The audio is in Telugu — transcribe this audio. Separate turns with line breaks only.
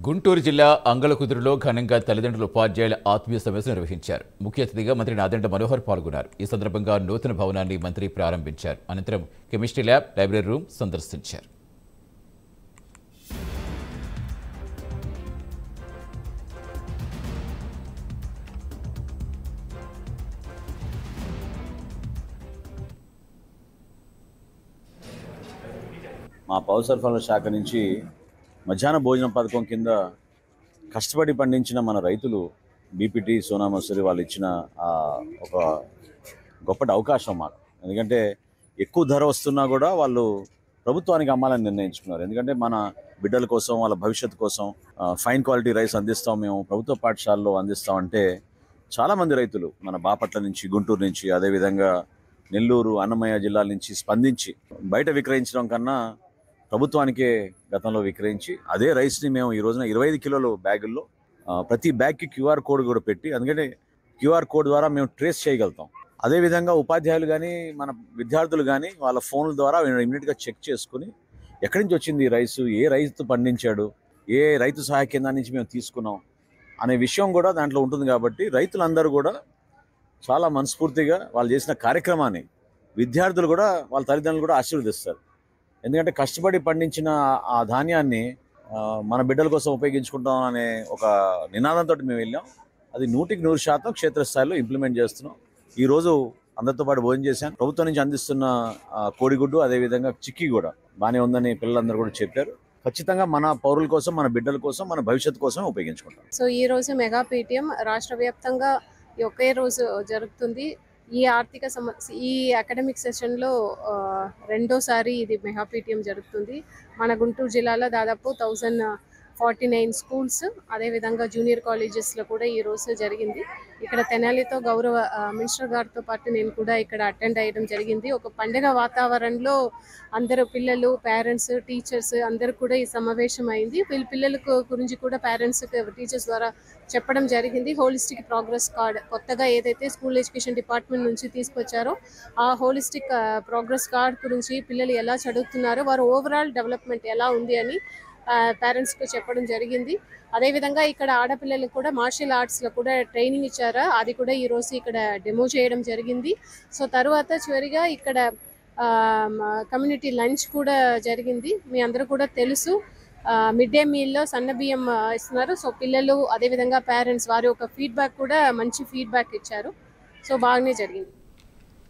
గుంటూరు జిల్లా అంగళకుదురులో ఘనంగా తల్లిదండ్రులు ఉపాధ్యాయుల ఆత్మీయ సమావేశం నిర్వహించారు. ముఖ్య అతిథిగా మంత్రి నాదెండ్ల మనోహర్ పాల్గొన్నారు. ఈ సందర్భంగా నూతన భవనాన్ని మంత్రి ప్రారంభించారు. అనంతరం కెమిస్ట్రీ ల్యాబ్, లైబ్రరీ రూమ్ సందర్శించారు.
మా పౌర సరఫరాల శాఖ నుంచి మధ్యాహ్న భోజన పథకం కింద కష్టపడి పండించిన మన రైతులు బీపీటీ, సోనా మసూరి వాళ్ళు ఇచ్చిన ఒక గొప్పటి అవకాశం మాకు. ఎందుకంటే ఎక్కువ ధర వస్తున్నా కూడా వాళ్ళు ప్రభుత్వానికి అమ్మాలని నిర్ణయించుకున్నారు. ఎందుకంటే మన బిడ్డల కోసం, వాళ్ళ భవిష్యత్తు కోసం ఫైన్ క్వాలిటీ రైస్ అందిస్తాం, మేము ప్రభుత్వ పాఠశాలలో అందిస్తామంటే చాలామంది రైతులు మన బాపట్ల నుంచి, గుంటూరు నుంచి, అదేవిధంగా నెల్లూరు, అన్నమయ్య జిల్లాల నుంచి స్పందించి బయట విక్రయించడం కన్నా ప్రభుత్వానికే గతంలో విక్రయించి అదే రైస్ని మేము ఈ రోజున 25 కిలోల బ్యాగుల్లో ప్రతి బ్యాగ్కి క్యూఆర్ కోడ్ కూడా పెట్టి, ఎందుకంటే క్యూఆర్ కోడ్ ద్వారా మేము ట్రేస్ చేయగలుగుతాం. అదేవిధంగా ఉపాధ్యాయులు కానీ మన విద్యార్థులు కానీ వాళ్ళ ఫోన్ల ద్వారా ఇమీడియట్గా చెక్ చేసుకుని ఎక్కడి నుంచి వచ్చింది ఈ రైసు, ఏ రైతు పండించాడు, ఏ రైతు సహాయ కేంద్రం నుంచి మేము తీసుకున్నాం అనే విషయం కూడా దాంట్లో ఉంటుంది. కాబట్టి రైతులందరూ కూడా చాలా మనస్ఫూర్తిగా వాళ్ళు చేసిన కార్యక్రమాన్ని విద్యార్థులు కూడా వాళ్ళ తల్లిదండ్రులు కూడా ఆశీర్వదిస్తారు. ఎందుకంటే కష్టపడి పండించిన ఆ ధాన్యాన్ని మన బిడ్డల కోసం ఉపయోగించుకుంటాం అనే ఒక నినాదంతో మేము వెళ్ళాం. అది 100% క్షేత్రస్థాయిలో ఇంప్లిమెంట్ చేస్తున్నాం. ఈరోజు అందరితో పాటు భోజనం చేశాను. ప్రభుత్వం నుంచి అందిస్తున్న కోడిగుడ్డు, అదేవిధంగా చిక్కీ కూడా బాగానే ఉందని పిల్లలందరూ కూడా చెప్పారు. ఖచ్చితంగా మన పౌరుల కోసం, మన బిడ్డల కోసం, మన భవిష్యత్తు కోసమే ఉపయోగించుకుంటాం.
సో ఈ రోజు మెగా పీటీఎం రాష్ట్ర వ్యాప్తంగా ఒకే రోజు జరుగుతుంది. ఈ అకాడమిక్ సెషన్లో రెండోసారి ఇది మెగా పీటీఎం జరుగుతుంది. మన గుంటూరు జిల్లాలో దాదాపు 1049 స్కూల్స్, అదేవిధంగా జూనియర్ కాలేజెస్లో కూడా ఈ రోజు జరిగింది. ఇక్కడ తెనాలితో గౌరవ మినిస్టర్ గారితో పాటు నేను కూడా ఇక్కడ అటెండ్ అయ్యడం జరిగింది. ఒక పండుగ వాతావరణంలో అందరూ పిల్లలు, పేరెంట్స్, టీచర్స్ అందరూ కూడా ఈ సమావేశం అయింది. పిల్లల గురించి కూడా పేరెంట్స్, టీచర్స్ ద్వారా చెప్పడం జరిగింది. హోలిస్టిక్ ప్రోగ్రెస్ కార్డ్ కొత్తగా ఏదైతే స్కూల్ ఎడ్యుకేషన్ డిపార్ట్మెంట్ నుంచి తీసుకొచ్చారో ఆ హోలిస్టిక్ ప్రోగ్రెస్ కార్డ్ గురించి పిల్లలు ఎలా చదువుతున్నారో, వారు ఓవరాల్ డెవలప్మెంట్ ఎలా ఉంది అని పేరెంట్స్కి చెప్పడం జరిగింది. అదేవిధంగా ఇక్కడ ఆడపిల్లలకు కూడా మార్షల్ ఆర్ట్స్లో కూడా ట్రైనింగ్ ఇచ్చారా, అది కూడా ఈరోజు ఇక్కడ డెమో చేయడం జరిగింది. సో తర్వాత చివరిగా ఇక్కడ కమ్యూనిటీ లంచ్ కూడా జరిగింది. మీ అందరూ కూడా తెలుసు, మిడ్ డే మీల్లో సన్న బియ్యం ఇస్తున్నారు. సో పిల్లలు, అదేవిధంగా పేరెంట్స్ వారి యొక్క ఫీడ్బ్యాక్ కూడా మంచి ఫీడ్బ్యాక్ ఇచ్చారు. సో బాగానే జరిగింది.